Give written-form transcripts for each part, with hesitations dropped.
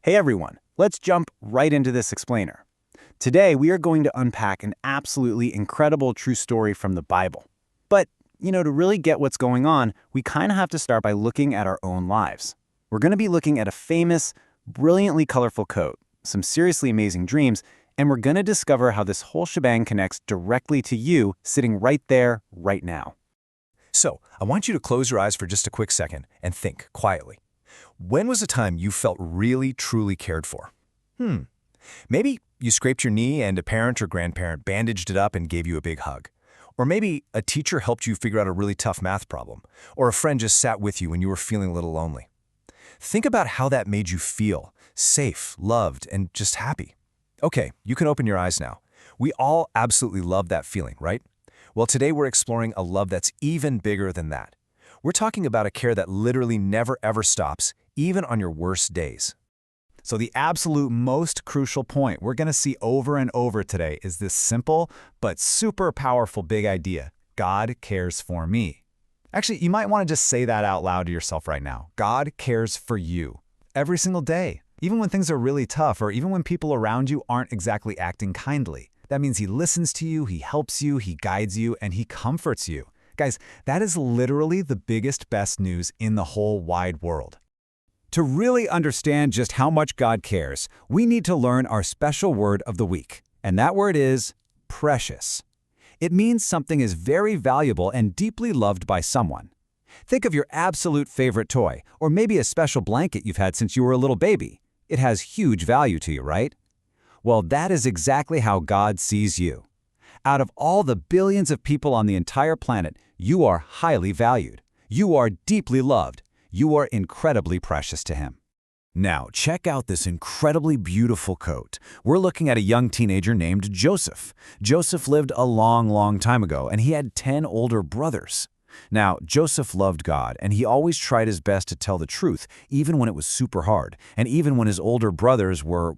Hey everyone, let's jump right into this explainer. Today we are going to unpack an absolutely incredible true story from the Bible. But, to really get what's going on, we kind of have to start by looking at our own lives. We're going to be looking at a famous, brilliantly colorful coat, some seriously amazing dreams, and we're going to discover how this whole shebang connects directly to you sitting right there, right now. So, I want you to close your eyes for just a quick second and think quietly. When was a time you felt really, truly cared for? Maybe you scraped your knee and a parent or grandparent bandaged it up and gave you a big hug. Or maybe a teacher helped you figure out a really tough math problem. Or a friend just sat with you when you were feeling a little lonely. Think about how that made you feel, safe, loved, and just happy. Okay, you can open your eyes now. We all absolutely love that feeling, right? Well, today we're exploring a love that's even bigger than that. We're talking about a care that literally never ever stops, even on your worst days. So the absolute most crucial point we're going to see over and over today is this simple but super powerful big idea. God cares for me. Actually, you might want to just say that out loud to yourself right now. God cares for you. Every single day. Even when things are really tough or even when people around you aren't exactly acting kindly. That means He listens to you, He helps you, He guides you, and He comforts you. Guys, that is literally the biggest, best news in the whole wide world. To really understand just how much God cares, we need to learn our special word of the week. And that word is precious. It means something is very valuable and deeply loved by someone. Think of your absolute favorite toy, or maybe a special blanket you've had since you were a little baby. It has huge value to you, right? Well, that is exactly how God sees you. Out of all the billions of people on the entire planet, you are highly valued. You are deeply loved. You are incredibly precious to Him. Now, check out this incredibly beautiful coat. We're looking at a young teenager named Joseph. Joseph lived a long, long time ago, and he had 10 older brothers. Now, Joseph loved God, and he always tried his best to tell the truth, even when it was super hard, and even when his older brothers were,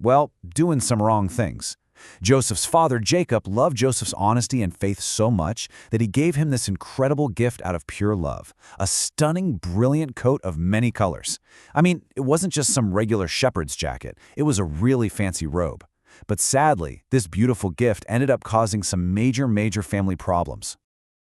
doing some wrong things. Joseph's father, Jacob, loved Joseph's honesty and faith so much that he gave him this incredible gift out of pure love, a stunning, brilliant coat of many colors. I mean, it wasn't just some regular shepherd's jacket. It was a really fancy robe. But sadly, this beautiful gift ended up causing some major family problems.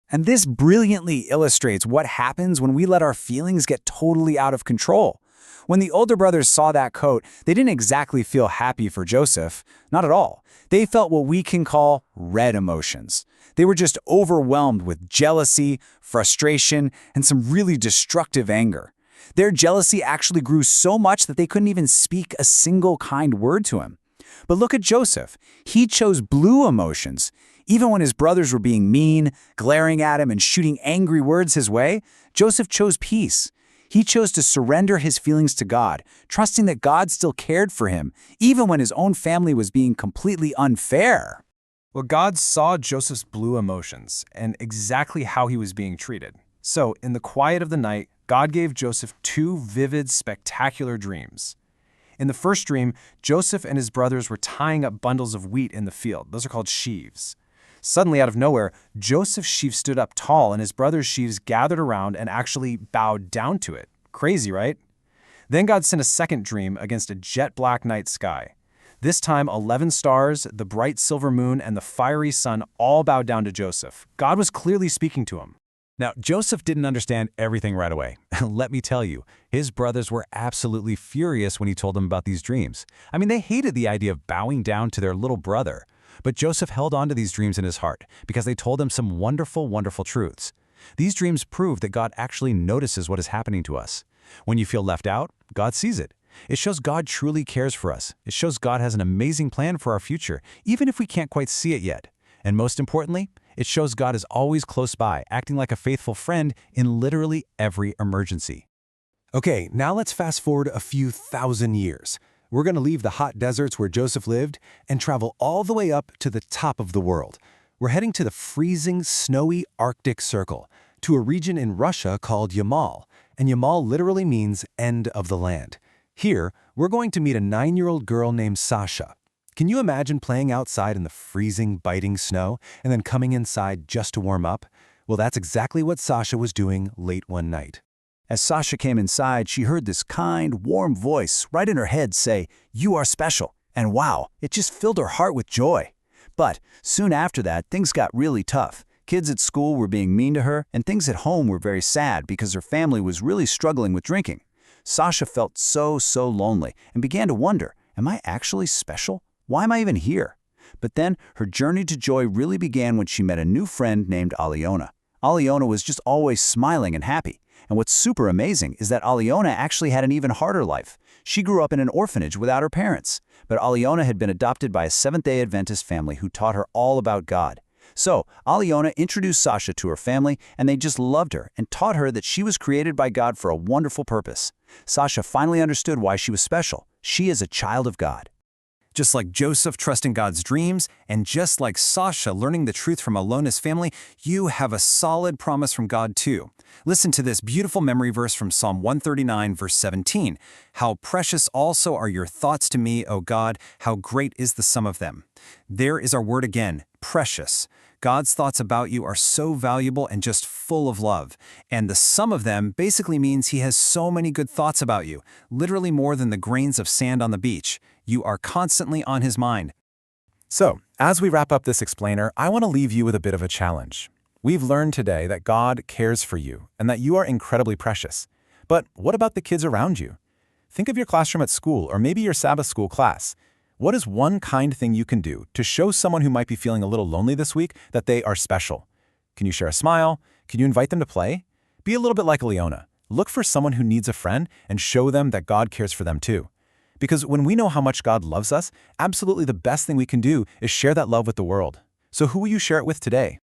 And this brilliantly illustrates what happens when we let our feelings get totally out of control. When the older brothers saw that coat, they didn't exactly feel happy for Joseph. Not at all. They felt what we can call red emotions. They were just overwhelmed with jealousy, frustration, and some really destructive anger. Their jealousy actually grew so much that they couldn't even speak a single kind word to him. But look at Joseph. He chose blue emotions. Even when his brothers were being mean, glaring at him, and shooting angry words his way, Joseph chose peace. He chose to surrender his feelings to God, trusting that God still cared for him, even when his own family was being completely unfair. Well, God saw Joseph's blue emotions and exactly how he was being treated. So, in the quiet of the night, God gave Joseph 2 vivid, spectacular dreams. In the first dream, Joseph and his brothers were tying up bundles of wheat in the field. Those are called sheaves. Suddenly, out of nowhere, Joseph's sheaf stood up tall and his brothers' sheaves gathered around and actually bowed down to it. Crazy, right? Then God sent a second dream against a jet-black night sky. This time, 11 stars, the bright silver moon, and the fiery sun all bowed down to Joseph. God was clearly speaking to him. Now, Joseph didn't understand everything right away. Let me tell you, his brothers were absolutely furious when he told them about these dreams. I mean, they hated the idea of bowing down to their little brother. But Joseph held on to these dreams in his heart because they told him some wonderful truths. These dreams prove that God actually notices what is happening to us. When you feel left out, God sees it. It shows God truly cares for us. It shows God has an amazing plan for our future, even if we can't quite see it yet. And most importantly, it shows God is always close by, acting like a faithful friend in literally every emergency. Okay, now let's fast forward a few thousand years. We're going to leave the hot deserts where Joseph lived and travel all the way up to the top of the world. We're heading to the freezing, snowy Arctic Circle, to a region in Russia called Yamal, and Yamal literally means end of the land. Here, we're going to meet a 9-year-old girl named Sasha. Can you imagine playing outside in the freezing, biting snow and then coming inside just to warm up? Well, that's exactly what Sasha was doing late one night. As Sasha came inside, she heard this kind, warm voice right in her head say, "You are special." And wow, it just filled her heart with joy. But soon after that, things got really tough. Kids at school were being mean to her, and things at home were very sad because her family was really struggling with drinking. Sasha felt so lonely and began to wonder, am I actually special? Why am I even here? But then her journey to joy really began when she met a new friend named Aliona. Aliona was just always smiling and happy. And what's super amazing is that Aliona actually had an even harder life. She grew up in an orphanage without her parents. But Aliona had been adopted by a Seventh-day Adventist family who taught her all about God. So, Aliona introduced Sasha to her family, and they just loved her and taught her that she was created by God for a wonderful purpose. Sasha finally understood why she was special. She is a child of God. Just like Joseph trusting God's dreams, and just like Sasha learning the truth from Alona's family, you have a solid promise from God too. Listen to this beautiful memory verse from Psalm 139, verse 17. "How precious also are your thoughts to me, O God, how great is the sum of them." There is our word again, precious. God's thoughts about you are so valuable and just full of love. And the sum of them basically means He has so many good thoughts about you, literally more than the grains of sand on the beach. You are constantly on His mind. So, as we wrap up this explainer, I want to leave you with a bit of a challenge. We've learned today that God cares for you and that you are incredibly precious. But what about the kids around you? Think of your classroom at school or maybe your Sabbath school class. What is one kind thing you can do to show someone who might be feeling a little lonely this week that they are special? Can you share a smile? Can you invite them to play? Be a little bit like Aliona. Look for someone who needs a friend and show them that God cares for them too. Because when we know how much God loves us, absolutely the best thing we can do is share that love with the world. So who will you share it with today?